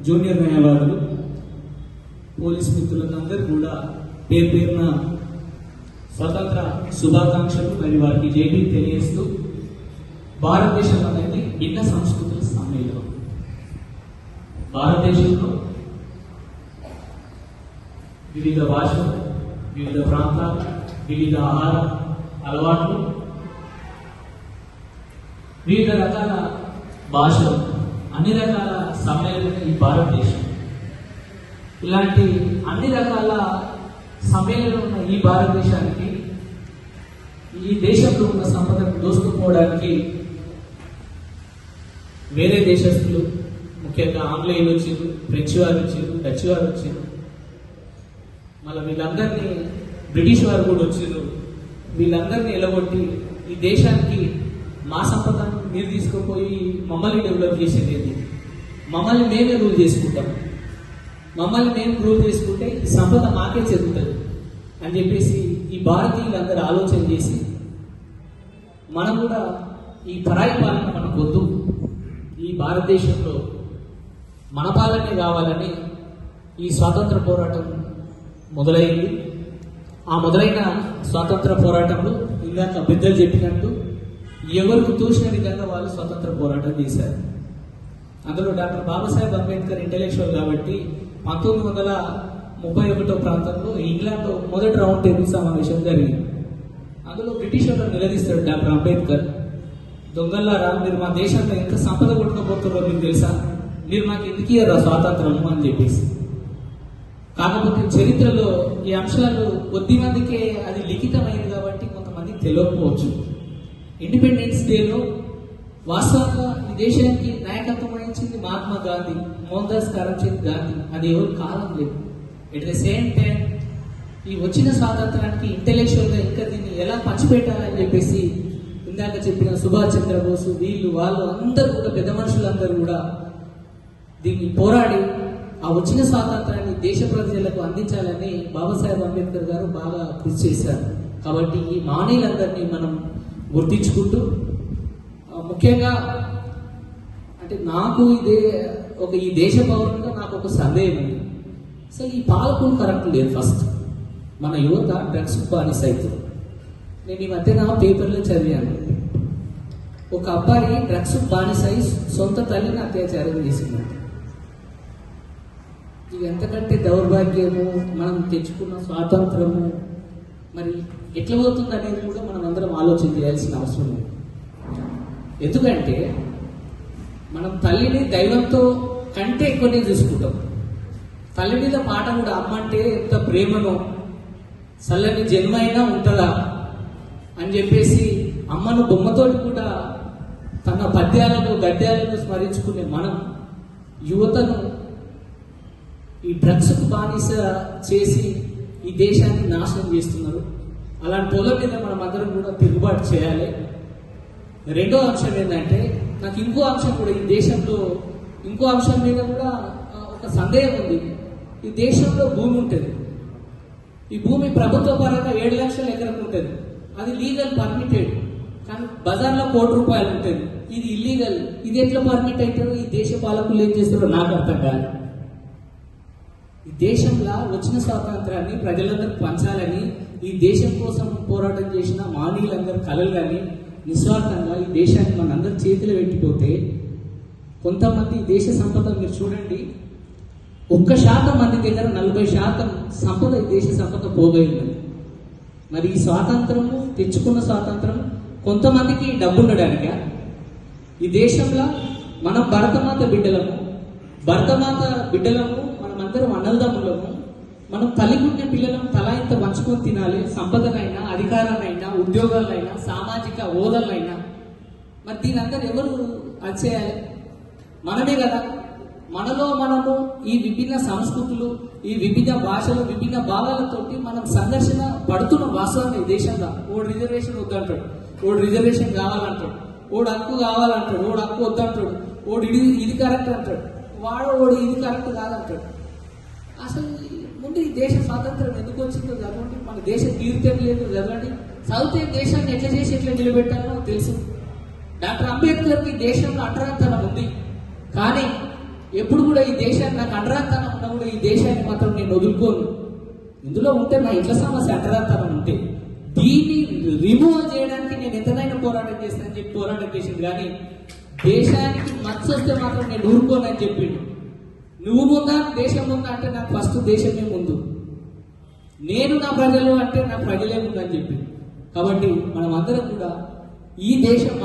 Junior న్యాయవాదులు police మిత్రులందరూ కూడా పేరు పేరున స్వతంత్ర శుభాకాంక్షలు మరియు వారికి జేబీ తెలియజేస్తూ భారతదేశం అనేది భిన్న సంస్కృతుల సమ్మేళనం. భారతదేశంలో వివిధ భాషలు, వివిధ ప్రాంతాలు, వివిధ ఆహార అలవాట్లు, వివిధ రకాల భాషలు, అన్ని రకాల సమ్మేళనం ఈ భారతదేశం. ఇలాంటి అన్ని రకాల సమ్మేళనం ఉన్న ఈ భారతదేశానికి, ఈ దేశంలో ఉన్న సంపదను దోసుకుపోవడానికి వేరే దేశస్తులు, ముఖ్యంగా ఆంగ్లేయులు వచ్చారు, ఫ్రెంచ్ వారు వచ్చారు, డచ్ వారు వచ్చారు, మళ్ళీ వీళ్ళందరినీ బ్రిటిష్ వారు కూడా వచ్చారు. వీళ్ళందరినీ ఎలగొట్టి ఈ దేశానికి మా సంపదను మీరు తీసుకుపోయి మమ్మల్ని డెవలప్ చేసేది ఏంటి? మమ్మల్ని మేమే రూల్ చేసుకుంటాం, మమ్మల్ని మేము రూల్ చేసుకుంటే ఈ సంపద మాకే చెందుతుంది అని చెప్పేసి ఈ భారతీయులందరూ ఆలోచన చేసి మనం కూడా ఈ పరాయి పాలన మనకు వద్దు, ఈ భారతదేశంలో మన పాలనే కావాలని ఈ స్వాతంత్ర పోరాటం మొదలైంది. ఆ మొదలైన స్వాతంత్ర పోరాటంలో ఇందాక పెద్దలు చెప్పినట్టు ఎవరికి తోచిన విధంగా వాళ్ళు స్వాతంత్ర పోరాటం చేశారు. అందులో డాక్టర్ బాబాసాహెబ్ అంబేద్కర్ ఇంటెలెక్చువల్ కాబట్టి 1931 ప్రాంతంలో ఇంగ్లాండ్లో మొదటి రౌండ్ టేబుల్ సమావేశం జరిగింది. అందులో బ్రిటిష్ వాళ్ళు నిలదీస్తాడు డాక్టర్ అంబేద్కర్, దొంగల్లారా మీరు మా దేశంలో ఎంత సంపద కొట్టుకోబోతున్నారో మీకు తెలుసా? మీరు మాకు ఎందుకు ఇయ్యారా స్వాతంత్రం అని చెప్పేసి. కాకపోతే చరిత్రలో ఈ అంశాలు కొద్ది మందికే అది లిఖితమైంది కాబట్టి కొంతమందికి తెలియకపోవచ్చు. ఇండిపెండెన్స్ డేలో వాస్తవంగా ఈ దేశానికి నాయకత్వం వహించింది మహాత్మా గాంధీ, మోహన్ దాస్ కరమ్చంద్ గాంధీ. అది ఎవరు కాలం లేదు. ఎట్ ద సేమ్ టైం ఈ వచ్చిన స్వాతంత్రానికి ఇంటెలెక్చువల్గా ఇంకా దీన్ని ఎలా పంచిపెట్టాలని చెప్పేసి ఇందాక చెప్పిన సుభాష్ చంద్రబోసు, వీళ్ళు వాళ్ళు అందరూ కూడా పెద్ద మనుషులందరూ కూడా దీన్ని పోరాడి ఆ వచ్చిన స్వాతంత్రాన్ని దేశ ప్రజలకు అందించాలని బాబాసాహెబ్ అంబేద్కర్ గారు బాగా కృషి చేశారు. కాబట్టి ఈ మానవులందరినీ మనం గుర్తించుకుంటూ, ముఖ్యంగా అంటే నాకు ఈ దేశ పౌరులుగా నాకు ఒక సందేహం ఉంది. అసలు ఈ పాలకులు కరెక్ట్ లేదు. ఫస్ట్ మన యువత డ్రగ్స్ బానిస అవుతుంది. నేను ఈ మధ్యన పేపర్లో చదివాను, ఒక అబ్బాయి డ్రగ్స్ బానిస అయి సొంత తల్లిని అత్యాచారం చేసిందంట. ఇది ఎంతకంటే దౌర్భాగ్యము, మనం తెచ్చుకున్న స్వాతంత్రము మరి ఎట్లా పోతుంది అనేది కూడా మనం అందరం ఆలోచన చేయాల్సిన అవసరం ఉంది. ఎందుకంటే మనం తల్లిని దైవంతో కంటే ఎక్కువనే చూసుకుంటాం. తల్లి మీద పాట కూడా, అమ్మ అంటే ఎంత ప్రేమనో, చల్లని జన్మ అయినా ఉంటుందా అని చెప్పేసి అమ్మను బొమ్మతోటి కూడా తన పద్యాలను గద్యాలను స్మరించుకునే మనం యువతను ఈ డ్రగ్స్కు బానిస చేసి ఈ దేశాన్ని నాశనం చేస్తున్నారు. అలాంటి పొలం మీద మనం అందరం కూడా తిరుగుబాటు చేయాలి. రెండో అంశం ఏంటంటే, నాకు ఇంకో అంశం కూడా, ఈ దేశంలో ఇంకో అంశం మీద కూడా ఒక సందేహం ఉంది. ఈ దేశంలో భూమి ఉంటుంది. ఈ భూమి ప్రభుత్వ పరంగా 7 లక్షల ఎకరకు ఉంటుంది. అది లీగల్ పర్మిటెడ్. కానీ బజార్లో ₹1,00,00,000 ఉంటుంది. ఇది ఇల్లీగల్. ఇది ఎట్లా పర్మిట్ అవుతుందో ఈ దేశ పాలకులు ఏం చేస్తారో నాకు అర్థం కాదు. ఈ దేశంలో వచ్చిన స్వాతంత్రాన్ని ప్రజలందరికీ పంచాలని ఈ దేశం కోసం పోరాటం చేసిన మానవులందరూ కలలు కానీ నిస్వార్థంగా ఈ దేశాన్ని మనందరి చేతిలో పెట్టిపోతే, కొంతమంది ఈ దేశ సంపద మీరు చూడండి, 1% మంది దగ్గర 40% సంపద, ఈ దేశ సంపద పోగైంది. మరి ఈ స్వాతంత్రము, తెచ్చుకున్న స్వాతంత్రం కొంతమందికి డబ్బు ఉండడానిక? ఈ దేశంలో మనం భరతమాత బిడ్డలము, మనమందరం అన్నదమ్ములము, మనం తల్లిగుండే పిల్లలను తలా ఇంత పంచుకొని తినాలి. సంపదనైనా, అధికారాన్నైనా, ఉద్యోగాలైనా, సామాజిక హోదాలైనా. మరి దీని అందరూ ఎవరు అది చేయాలి? మనమే కదా. మనలో మనము ఈ విభిన్న సంస్కృతులు, ఈ విభిన్న భాషలు, విభిన్న భావాలతోటి మనం సంఘర్షణ పడుతున్న వాస్తవంగా ఈ దేశంలో. ఓడు రిజర్వేషన్ వద్దంటాడు, ఓడు రిజర్వేషన్ కావాలంటాడు, ఓడు హక్కు కావాలంటాడు, ఓడు హక్కు వద్దంటాడు, ఓడు ఇది కరెక్ట్ అంటాడు, ఓడు ఇది కరెక్ట్ కాదంటాడు. అసలు ముందు ఈ దేశ స్వాతంత్రం ఎందుకు వచ్చిందో చదవండి, మన దేశ కీర్తి లేదు చదవండి. చదివితే దేశాన్ని ఎట్లా చేసి ఎట్లా నిలబెట్టాలో తెలుసు. డాక్టర్ అంబేద్కర్కి దేశంలో అంటరాంతనం ఉంది, కానీ ఎప్పుడు కూడా ఈ దేశాన్ని నాకు అంటరాంతనం ఉన్నా కూడా ఈ దేశాన్ని మాత్రం నేను వదులుకోను. ఇందులో ఉంటే నా ఇంట్లో సమస్య అంటరాంతనం ఉంటే దీన్ని రిమూవ్ చేయడానికి నేను ఎంతనైనా పోరాటం చేస్తానని చెప్పి పోరాటం చేసింది. కానీ దేశానికి మచ్చ వస్తే మాత్రం నేను ఊరుకోనని చెప్పిండు. నువ్వు ముందా దేశం ముందా అంటే నాకు ఫస్ట్ దేశమే ముందు, నేను నా ప్రజలు అంటే నా ప్రజలే ముందని చెప్పింది. కాబట్టి మనం అందరం కూడా ఈ దేశం